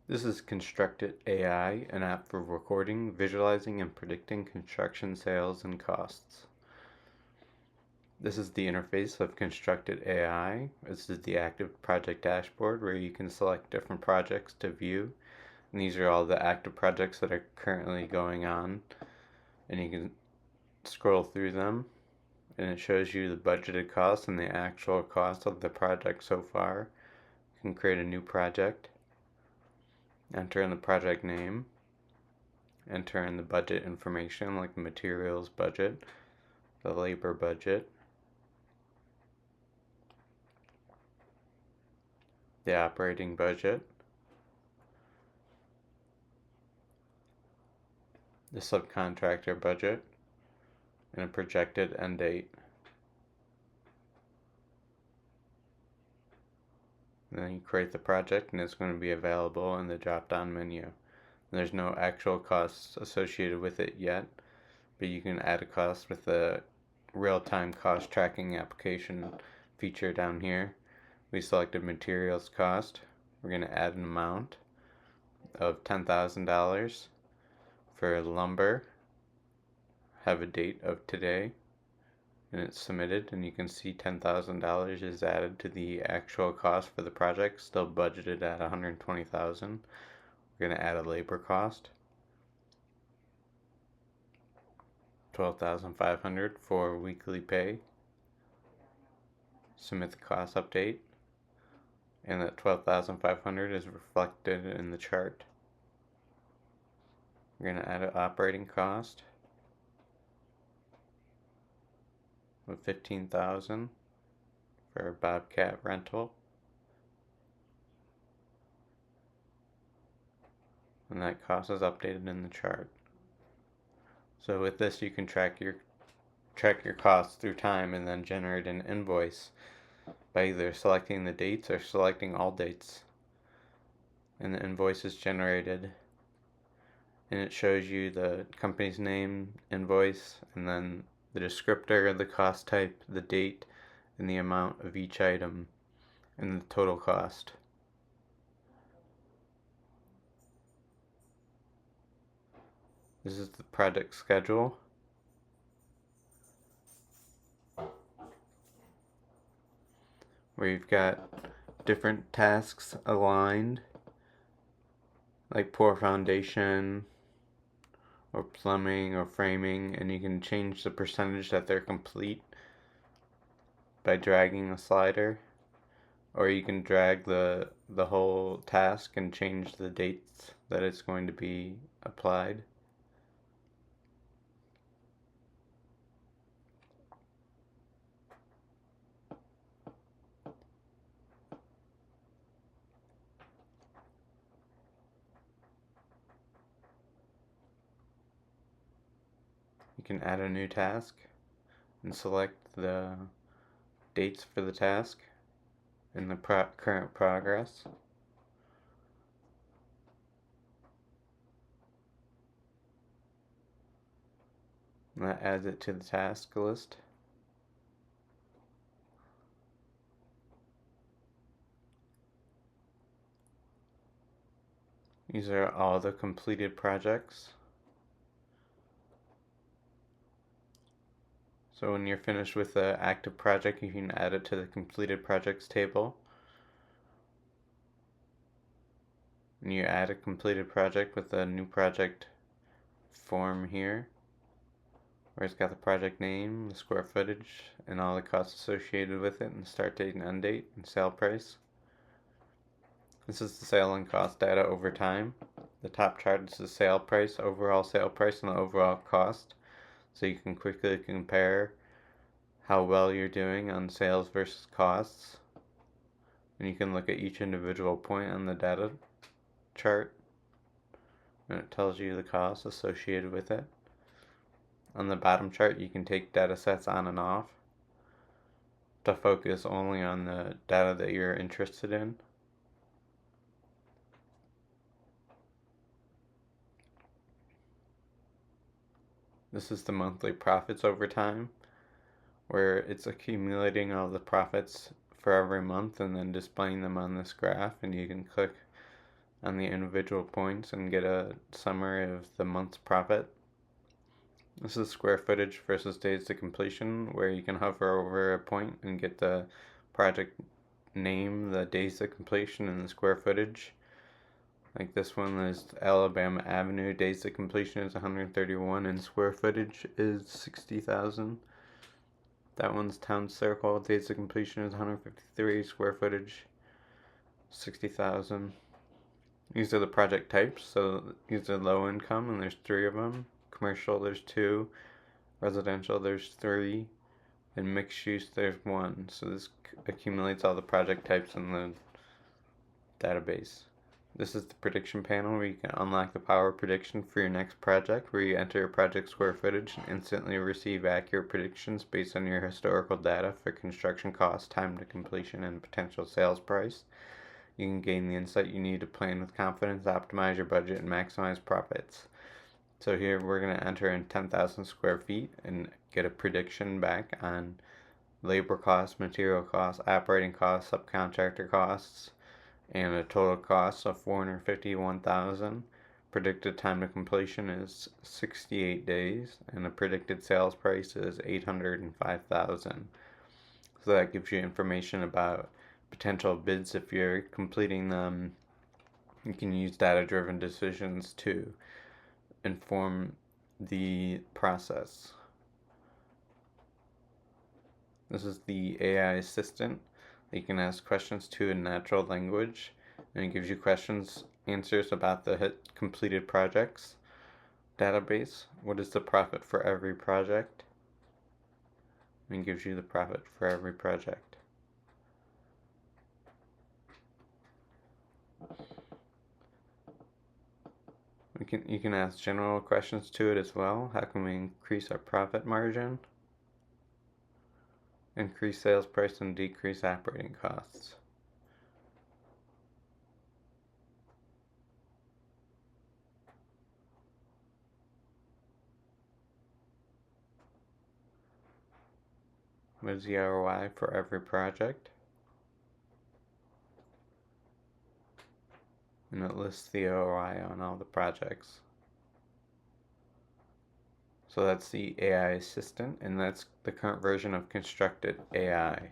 This is ConstructIT AI, an app for recording, visualizing, and predicting construction sales and costs. This is the interface of ConstructIT AI. This is the active project dashboard where you can select different projects to view. And these are all the active projects that are currently going on. And you can scroll through them and it shows you the budgeted cost and the actual cost of the project so far. You can create a new project. Enter in the project name, enter in the budget information like the materials budget, the labor budget, the operating budget, the subcontractor budget, and a projected end date. And then you create the project and it's going to be available in the drop-down menu. There's no actual costs associated with it yet, but you can add a cost with the real-time cost tracking application feature down here. We selected materials cost. We're going to add an amount of $10,000 for lumber. Have a date of today, and it's submitted, and you can see $10,000 is added to the actual cost for the project, still budgeted at $120,000. We're going to add a labor cost, $12,500 for weekly pay. Submit the cost update, and that $12,500 is reflected in the chart. We're going to add an operating cost of $15,000 for a Bobcat rental, and that cost is updated in the chart. So with this you can track your costs through time and then generate an invoice by either selecting the dates or selecting all dates. And the invoice is generated, and it shows you the company's name, invoice, and then the descriptor, the cost type, the date, and the amount of each item, and the total cost. This is the project schedule. Where you've got different tasks aligned, like pour foundation, or plumbing, or framing, and you can change the percentage that they're complete by dragging a slider, or you can drag the whole task and change the dates that it's going to be applied. You can add a new task and select the dates for the task and the current progress. And that adds it to the task list. These are all the completed projects. So when you're finished with the active project, you can add it to the completed projects table. And you add a completed project with a new project form here, where it's got the project name, the square footage, and all the costs associated with it, and the start date and end date, and sale price. This is the sale and cost data over time. The top chart is the sale price, overall sale price, and the overall cost. So you can quickly compare how well you're doing on sales versus costs. And you can look at each individual point on the data chart, and it tells you the costs associated with it. On the bottom chart, you can take data sets on and off to focus only on the data that you're interested in. This is the monthly profits over time, where it's accumulating all the profits for every month and then displaying them on this graph, and you can click on the individual points and get a summary of the month's profit. This is square footage versus days to completion, where you can hover over a point and get the project name, the days to completion, and the square footage. Like this one is Alabama Avenue, days to completion is 131 and square footage is 60,000. That one's Town Circle, days to completion is 153, square footage 60,000. These are the project types, so these are low income and there's 3 of them. Commercial there's 2, residential there's 3, and mixed use there's 1. So this accumulates all the project types in the database. This is the prediction panel where you can unlock the power prediction for your next project, where you enter your project square footage and instantly receive accurate predictions based on your historical data for construction cost, time to completion, and potential sales price. You can gain the insight you need to plan with confidence, optimize your budget, and maximize profits. So here we're going to enter in 10,000 square feet and get a prediction back on labor costs, material costs, operating costs, subcontractor costs, and a total cost of $451,000. Predicted time to completion is 68 days, and the predicted sales price is $805,000. So that gives you information about potential bids if you're completing them. You can use data-driven decisions to inform the process. This is the AI assistant that you can ask questions to in natural language, and it gives you answers about the completed projects database. What is the profit for every project? And it gives you the profit for every project. You can ask general questions to it as well. How can we increase our profit margin? Increase sales price and decrease operating costs. What is the ROI for every project? And it lists the ROI on all the projects. So that's the AI assistant, and that's the current version of ConstructIT AI.